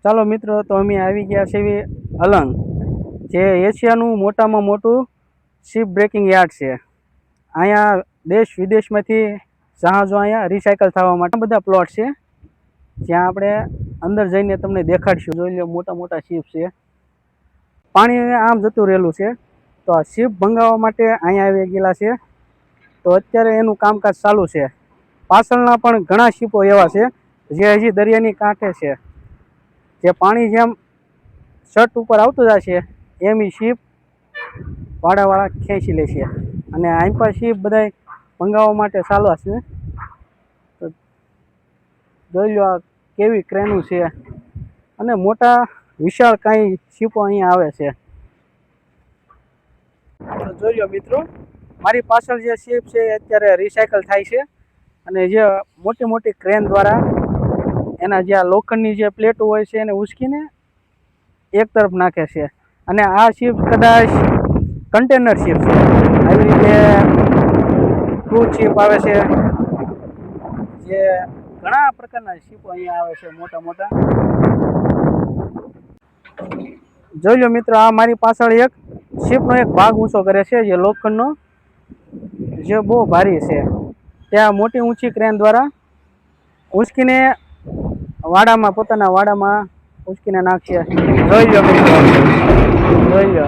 ચાલો મિત્રો, તો અમે આવી ગયા છે અલંગ, જે એશિયાનું મોટામાં મોટું શિપ બ્રેકિંગ યાર્ડ છે. અહીંયા દેશ વિદેશમાંથી જહાજો અહીંયા રિસાયકલ થવા માટે બધા પ્લોટ છે, જ્યાં આપણે અંદર જઈને તમને દેખાડશું. જોઈ લો, મોટા મોટા શિપ છે, પાણી આમ જતું રહેલું છે. તો આ શિપ ભંગાવવા માટે અહીંયા આવી ગયેલા છે. તો અત્યારે એનું કામકાજ ચાલુ છે. પાછળના પણ ઘણા શિપો એવા છે જે હજી દરિયાની કાંઠે છે. જે પાણી જેમ શર્ટ ઉપર આવતું જાય છે એમ શીપ વાળા ખેંચી લે છે. અને અહીં પર શીપ બધા મંગાવવા માટે ચાલુ છે. તો જોઈ લો આ કેવી ક્રેનું છે, અને મોટા વિશાળ કાંઈ શીપો અહીંયા આવે છે. તો જોઈ લો મિત્રો, મારી પાછળ જે શીપ છે અત્યારે રિસાયકલ થાય છે. અને જે મોટી મોટી ક્રેન દ્વારા એના જે આ લોખંડની જે પ્લેટો હોય છે એને ઉચકીને એક તરફ નાખે છે. અને આ શિપ કદાચ કન્ટેનર શિપ છે. આવી રીતે ક્રૂઝ શિપ આવે છે, જે ઘણા પ્રકારના શિપો અહીંયા આવે છે, મોટા મોટા. જોઈ લો મિત્રો, આ મારી પાછળ એક શિપનો એક ભાગ ઊંચો કરે છે, જે લોખંડનો, જે બહુ ભારી છે. ત્યાં મોટી ઊંચી ક્રેન દ્વારા ઉંચકીને વાડામાં, પોતાના વાડામાં ઉંચકીને નાખશે. જોઈ લો મિત્રો, જોઈ લો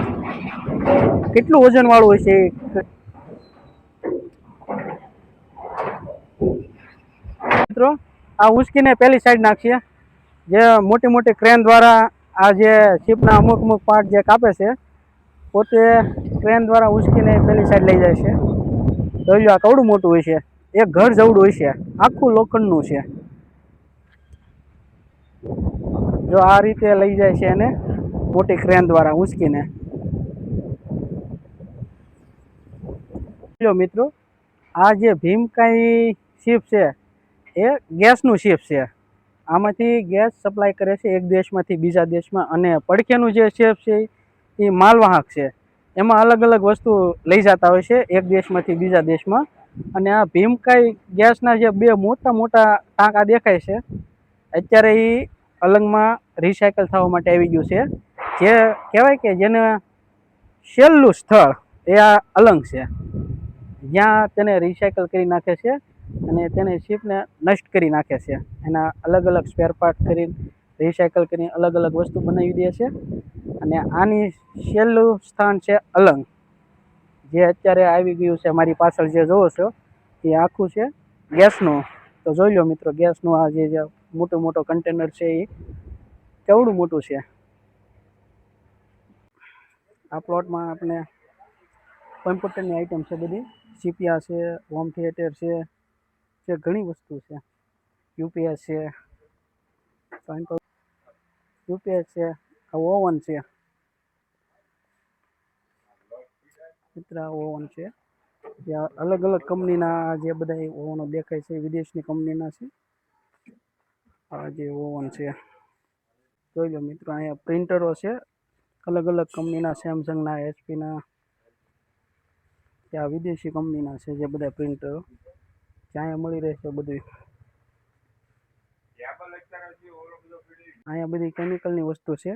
કેટલું વજન વાળું હોય છે. મિત્રો, આ ઉંચકીને પેલી સાઈડ નાખશે. જે મોટી મોટી ક્રેન દ્વારા આ જે શિપના અમુક અમુક પાર્ટ જે કાપે છે, પોતે ક્રેન દ્વારા ઉંચકીને પેલી સાઈડ લઈ જાય છે. જોઈ લો, આ કવડું મોટું હોય છે, એક ઘર જેવડું હોય છે, આખું લોખંડનું છે. જો આ રીતે લઈ જાય છે એને મોટી ક્રેન દ્વારા ઉંચકીને. જો મિત્રો, આ જે ભીમકાઈ શિપ છે એ ગેસનું શિપ છે. આમાંથી ગેસ સપ્લાય કરે છે એક દેશમાંથી બીજા દેશમાં. અને પડખેનું જે શિપ છે એ માલવાહક છે. એમાં અલગ અલગ વસ્તુ લઈ જતા હોય છે એક દેશમાંથી બીજા દેશમાં. અને આ ભીમકાઈ ગેસના જે બે મોટા મોટા ટાંકા દેખાય છે, અત્યારે એ અલંગમાં રિસાયકલ થવા માટે આવી ગયું છે. જે કહેવાય કે જેને છેલ્લું સ્થળ એ આ અલંગ છે, જ્યાં તેને રિસાયકલ કરી નાખે છે અને તેને શિપને નષ્ટ કરી નાખે છે. એના અલગ અલગ સ્પેર પાર્ટ કરી રિસાયકલ કરી અલગ અલગ વસ્તુ બનાવી દે છે. અને આની છેલ્લું સ્થાન છે અલંગ, જે અત્યારે આવી ગયું છે. મારી પાછળ જે જોવો છો એ આખું છે ગેસનું. તો જોઈ લો મિત્રો, ગેસનું આ જે મોટું મોટું કન્ટેનર છે એ કેવડું મોટું છે. આ પ્લોટમાં આપણે કમ્પ્યુટરની આઈટમ છે, બધી સીપીઆ છે, હોમ થિયેટર છે, જે ઘણી વસ્તુ છે. યુપીએસ છે, યુપીએસ છે, આ ઓવન છે મિત્ર, આ ઓવન છે. ત્યાં અલગ અલગ કંપનીના જે બધા ઓવનો દેખાય છે વિદેશની કંપનીના છે. આ જે ઓવન છે જોઈ લો મિત્રો, અહીંયા પ્રિન્ટરો છે અલગ અલગ કંપનીના, સેમસંગના, એચપીના, ત્યાં વિદેશી કંપનીના છે જે બધા પ્રિન્ટરો ત્યાં મળી રહેશે બધું. અહીંયા બધી કેમિકલની વસ્તુ છે,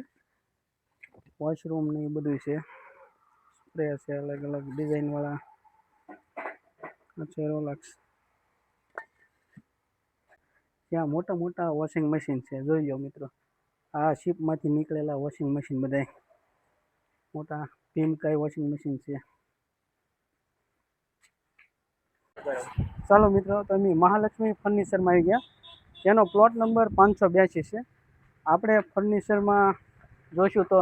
વોશરૂમ ને એ બધું છે. સ્પ્રે છે અલગ અલગ ડિઝાઇનવાળા છે, રોલક્સ. ત્યાં મોટા મોટા વોશિંગ મશીન છે. જોઈ લો મિત્રો, આ શિપમાંથી નીકળેલા વોશિંગ મશીન બધા મોટા ભીમકાઈ વોશિંગ મશીન છે. ચાલો મિત્રો, તો અમે મહાલક્ષ્મી ફર્નિચરમાં આવી ગયા. તેનો પ્લોટ નંબર 582 છે. આપણે ફર્નિચરમાં જોઈશું તો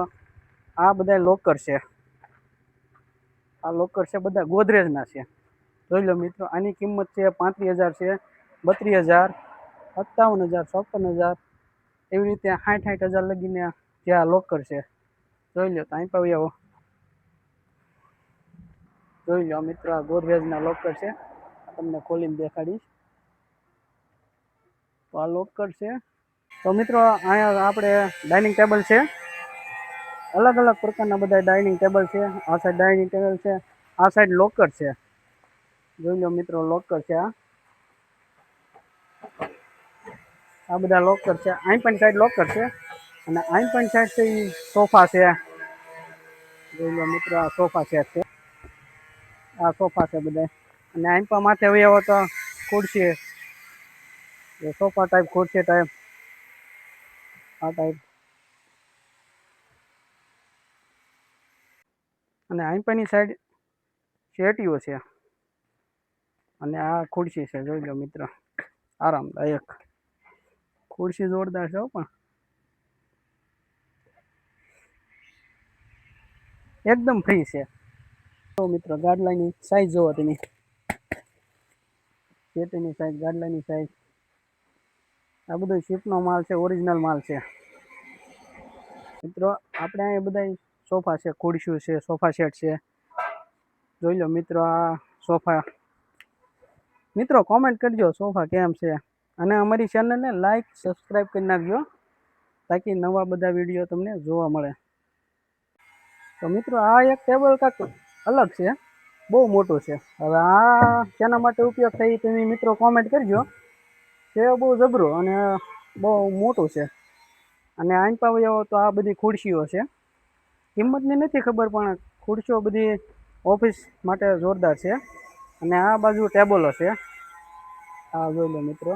આ બધા લોકર છે. આ લોકર છે બધા ગોદરેજના છે. જોઈ લો મિત્રો, આની કિંમત છે 35,000 છે, 32,000, 57,000, 54,000, એવી રીતે 60,000 લગીને જે આ લોકર છે. જોઈ લો, ત્યાં પણ આવો. જોઈ લો મિત્રો, આ ગોદરેજના લોકર છે. તમને ખોલીને દેખાડીશ. તો આ લોકર છે. તો મિત્રો, અહીંયા આપણે ડાઇનિંગ ટેબલ છે, અલગ અલગ પ્રકારના બધા ડાઇનિંગ ટેબલ છે. આ સાઈડ ડાઇનિંગ ટેબલ છે, આ સાઈડ લોકર છે. જોઈ લો મિત્રો, લોકર છે. આ બધા લોકર છે. અહીં પણ સાઈડ લોકર છે. અને અહીં પણ સાઈડ છે ઈ સોફા છે. જોઈ લો મિત્રો, આ સોફા સેટ છે. આ સોફા છે બધા. અને અહીં પણ માથે આવ્યો તો ખુરશી, એ સોફા ટાઈપ, ખુરશી ટાઈપ, આ ટાઈપ. અને અહીં પણની સાઈડ શેટીઓ છે. અને આ ખુરશી છે, જોઈ લો મિત્ર, આરામદાયક ખુરશી, જોરદાર છે પણ એકદમ ફ્રી છે. તો મિત્રો ગાડલાની સાઈઝ જોવો તમે, પેટીની સાઈઝ, ગાડલાની સાઈઝ, આ બધો શિપનો માલ છે, ઓરિજિનલ માલ છે. મિત્રો આપણે અહીંયા બધા સોફા છે, ખુરશીઓ છે, સોફા સેટ છે. જોઈ લો મિત્રો આ સોફા. મિત્રો કોમેન્ટ કરજો સોફા કેમ છે, અને અમારી ચેનલને લાઈક સબસ્ક્રાઈબ કરી નાખજો, તાકી નવા બધા વિડીયો તમને જોવા મળે. તો મિત્રો આ એક ટેબલ કાંક અલગ છે, બહુ મોટું છે. હવે આ શેના માટે ઉપયોગ થાય તમે મિત્રો કોમેન્ટ કરજો. છે બહુ જબરું અને બહુ મોટું છે. અને આઈન પાવ્યો તો આ બધી ખુરશીઓ છે. કિંમતની નથી ખબર, પણ ખુરશીઓ બધી ઓફિસ માટે જોરદાર છે. અને આ બાજુ ટેબલો છે. આ જોઈ લો મિત્રો,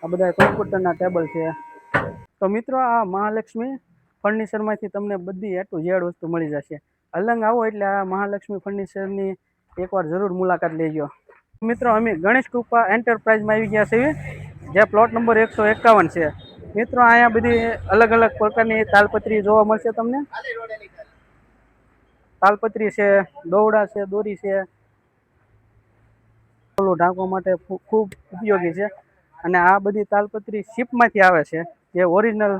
આ બધા કોમ્પ્યુટરના ટેબલ છે. તો મિત્રો આ મહાલક્ષ્મી ફર્નિચરમાંથી તમને બધી A to Z વસ્તુ મળી જશે. અલંગ આવો એટલે આ મહાલક્ષ્મી ફર્નિચરની એકવાર જરૂર મુલાકાત લેજો. મિત્રો અમે ગણેશ કૃપા એન્ટરપ્રાઇઝમાં આવી ગયા છીએ, જે પ્લોટ નંબર 151 છે. મિત્રો અહીંયા બધી અલગ અલગ પ્રકારની તાલપત્રી જોવા મળશે તમને. તાલપત્રી છે, દોવડા છે, દોરી છે, ઢાંકવા માટે ખૂબ ઉપયોગી છે. અને આ બધી તાલપત્રી શિપમાંથી આવે છે, જે ઓરિજિનલ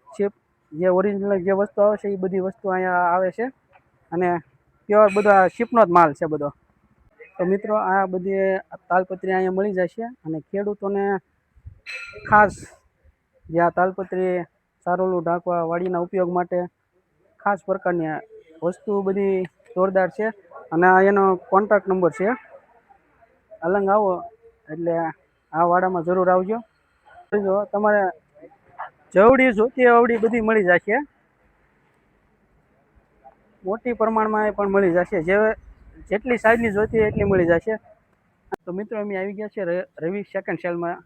શિપ, જે ઓરિજિનલ જે વસ્તુ આવે છે એ બધી વસ્તુ અહીંયા આવે છે. અને પ્યોર બધા શિપનો જ માલ છે બધો. તો મિત્રો આ બધી તાલપત્રી અહીંયા મળી જશે. અને ખેડૂતોને ખાસ જે આ તાલપત્રી સારોલું ઢાંકવા, વાડીના ઉપયોગ માટે ખાસ પ્રકારની વસ્તુ બધી જોરદાર છે. અને આ એનો કોન્ટેક્ટ નંબર છે. અલંગ આવો એટલે આ વાડામાં જરૂર આવજો. જો તમારે જવડી જોતી અવડી બધી મળી જશે, મોટી પ્રમાણમાં પણ મળી જશે. જેટલી સાઈઝની જોતી હોય એટલી મળી જશે. તો મિત્રો અમે આવી ગયા છે રવિ સેકન્ડ સેલમાં,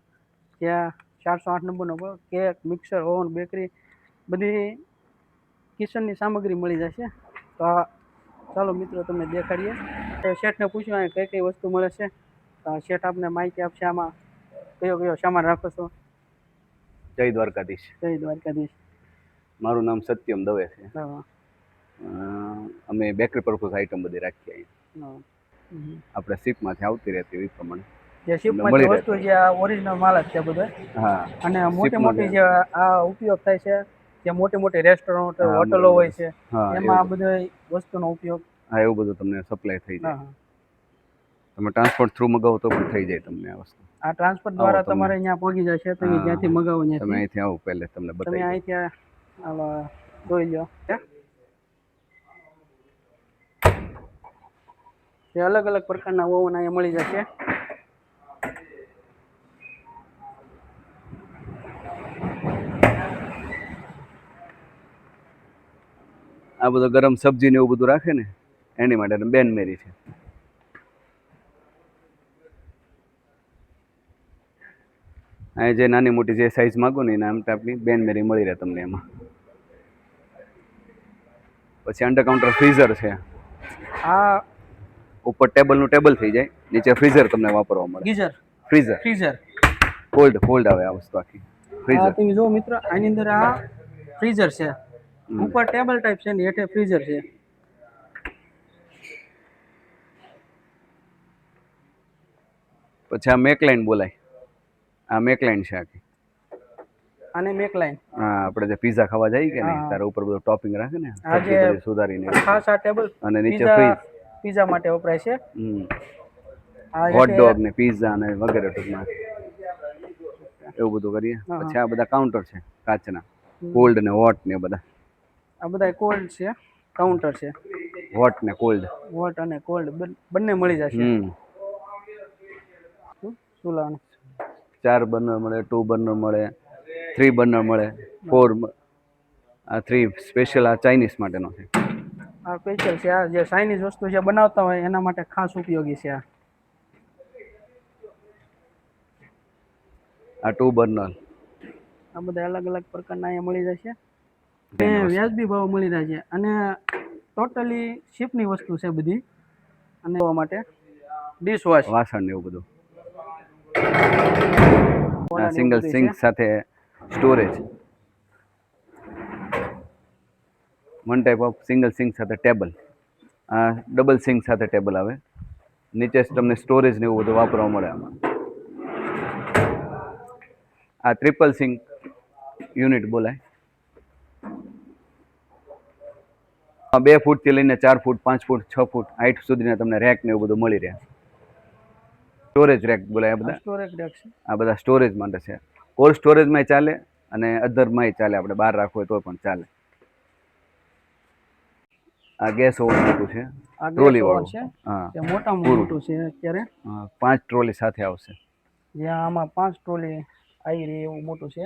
ત્યાં 408 નંબરનો કેક, મિક્સર, ઓવન, બેકરી, બધી કિચનની સામગ્રી મળી જશે. તો ચાલો મિત્રો તમને દેખાડીએ. શેઠને પૂછ્યું કઈ કઈ વસ્તુ મળે છે. શેઠ આપને માહિતી આપશે આમાં કયો કયો સામાન રાખો છો. જય દ્વારકાધીશ. જય દ્વારકાધીશ. મારું નામ સત્યમ દવે છે. હા. અમે બેકરી પર્પઝ આઈટમ બધી રાખીએ અહીંયા. આપણે શિપમાંથી આવતી રહેતી એ પ્રમાણે જે શિપમાંથી વસ્તુ જે આ ઓરિજિનલ માલ જ છે બધો. હા. અને મોટી મોટી જે આ ઉપયોગ થાય છે, જે મોટી મોટી રેસ્ટોરન્ટ, હોટલો હોય છે, એમાં આ બધી વસ્તુનો ઉપયોગ. હા, એવું બધું તમને સપ્લાય થઈ જાય. તમે ટ્રાન્સપોર્ટ થ્રુ મગાવો તો પણ થઈ જાય તમને આ વસ્તુ. આ ટ્રાન્સપોર્ટ દ્વારા તમારે અહીંયા પહોંચી જશે. તમે જ્યાંથી મગાવો ત્યાંથી. તમે અહીંથી આવો પહેલે તમને બતાવી. તમે અહીંથી જોઈ લો. જે અલગ અલગ પ્રકારના ઓવન અહીંયા મળી જશે. આ બધું ગરમ સબ્જી ને એવું બધું રાખે ને એની માટે બેન મેરી છે. આ જે નાની મોટી જે સાઈઝ માંગો ને એના આમ ટાઈપની બેન મેરી મળી રહે તમને એમાં. પછી અંડર કાઉન્ટર ફ્રીઝર છે. આ ઉપર ટેબલનું ટેબલ થઈ જાય, નીચે ફ્રીઝર તમને વાપરવા મળે. ગીઝર, ફ્રીઝર, ફ્રીઝર, ફોલ્ડ આવે આ વસ્તુ આખી. ફ્રીઝર તમે જો મિત્રો, આની અંદર આ ફ્રીઝર છે. ઉપર ટેબલ ટાઈપ છે ને હેઠે ફ્રીઝર છે. પછી આ મેકલાઇન બોલાય. આ મેકલાઇન છે આખી. આને મેકલાઇન. હા, આપણે જે પિઝા ખાવા જઈએ કે નહીં, તારે ઉપર બધું ટોપિંગ રાખે ને, આજે સુધારીને ખાસ આ ટેબલ અને નીચે ફ્રીઝ પિઝા માટે વપરાય છે. હોટ ડોગ ને પિઝા ને વગેરે ટૂંકમાં એવું બધું કરીએ. પછી આ બધા કાઉન્ટર છે કાચના, કોલ્ડ ને હોટ ને બધા. આ બધા કોલ્ડ છે, કાઉન્ટર છે. હોટ ને કોલ્ડ, હોટ અને કોલ્ડ બંને મળી જશે. ચૂલાનું 4 બર્નર મળે, 2 બર્નર મળે, 3 બર્નર મળે, 4 આ 3 સ્પેશિયલ આ ચાઇનીઝ માટેનો છે. આ સ્પેશિયલ છે. આ જે ચાઇનીઝ વસ્તુ જે બનાવતા હોય એના માટે ખાસ ઉપયોગી છે. આ 2 બર્નર. આ બધા અલગ અલગ પ્રકારના અહીંયા મળી જશે અને વ્યાજબી ભાવ મળી રહે છે અને ટોટલી શિપની વસ્તુ છે બધી. અને એવા માટે ડિશ વોશ વાસણ ને એવું બધું. આ સિંગલ સિંક સાથે storage. One type of single sink સાથે ટેબલ. આ ડબલ સિંક સાથે ટેબલ આવે. નીચે તમને સ્ટોરેજ ને એવું બધું વાપરવા મળે આમાં. આ ટ્રિપલ સિંક યુનિટ બોલાય. 2 ફૂટથી લઈને 4 ફૂટ 5 ફૂટ 6 ફૂટ હાઈટ સુધીના તમને રેક ને એવું બધું મળી રહે. સ્ટોરેજ રેક બોલાય આ બધા. સ્ટોરેજ રેક છે. આ બધા સ્ટોરેજ માટે છે. કોલ્ડ સ્ટોરેજમાંય ચાલે અને અધરમાંય ચાલે. આપણે બહાર રાખવું હોય તો પણ ચાલે. આ ગેસ ઓવન મોટું છે, આ ટ્રોલી ગેસ ઓવન વાળું. છે હા, તે મોટામાં મોટું છે અત્યારે. 5 ટ્રોલી સાથે આવશે. જ્યાં આમાં 5 ટ્રોલી આવી રહી એવું મોટું છે.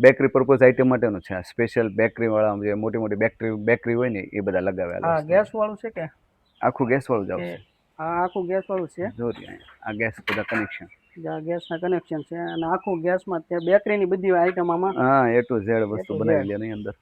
બેકરી પર્પઝ આઇટમ માટેનું છે. આ સ્પેશિયલ બેકરી વાળા જે મોટી મોટી બેકરી હોય ને એ બધા લગાવેલા આ છે. ગેસ વાળું છે કે આખું ગેસ વાળું જ આવશે. આ આખું ગેસ વાળું છે. જો આ ગેસ બધા કનેક્શન. આ ગેસના કનેક્શન છે અને આખું ગેસમાં ત્યાં બેકરીની બધી આઈટમ આમાં હા, A to Z વસ્તુ બનાવેલી એની અંદર.